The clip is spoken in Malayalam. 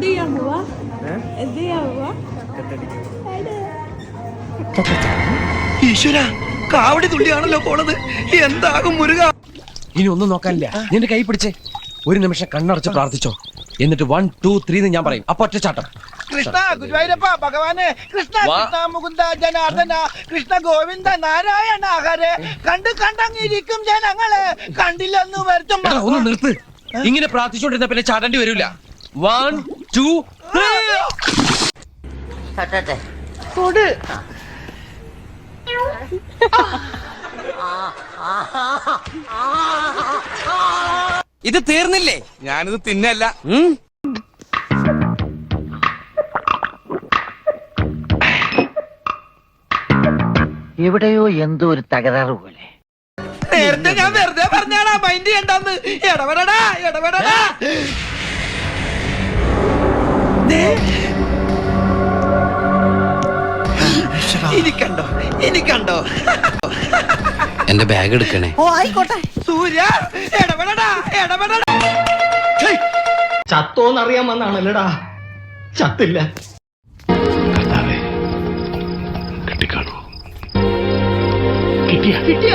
എന്ത് ചെയ്യാൻ പോവാ? ഈശ്വര, കാവടി തുള്ളിയാണല്ലോ പോണത്. എന്താകും മുരുക? ഇനി ഒന്നും നോക്കാനില്ല. നിന്റെ കൈ പിടിച്ചേ, ഒരു നിമിഷം കണ്ണടച്ച് പ്രാർത്ഥിച്ചോ. എന്നിട്ട് 1 2 3 ഞാൻ പറയും. അപ്പൊ ഒറ്റച്ചാട്ടം. കൃഷ്ണ ഗുരുവായൂരപ്പ ഭഗവാനെ, കൃഷ്ണ കൃഷ്ണ മുകുന്ദ ജനാർദ്ദന, കൃഷ്ണ ഗോവിന്ദ നാരായണ ഹരേ. കണ്ടങ്ങിരിക്കും ജനങ്ങളെ, കണ്ടില്ലെന്ന് വരുത്തും. ഒന്ന് നിർത്ത്. ഇങ്ങനെ പ്രാർത്ഥിച്ചോണ്ടിരുന്ന പിന്നെ ചാടേണ്ടി വരൂല. 1 2 3. കൊട്. ഇത് തീർന്നില്ലേ? ഞാനിത് തിന്നല്ല. എവിടെയോ എന്തോ ഒരു തകരാറ് പോലെ. നേരത്തെ ഞാൻ വെറുതെ പറഞ്ഞാടാ, മൈൻഡ് ചെയ്യണ്ടെന്ന്. ഇടപെടടാ. ഇനി കണ്ടോ എന്റെ ബാഗ് എടുക്കണേ. ഓ ആയിക്കോട്ടെ. സൂര്യ ഇടപെടടാ. ചത്തോന്നറിയാൻ വന്നാണല്ലടാ, ചത്തില്ല. കെട്ടിക്കാണോ? കിട്ടിയ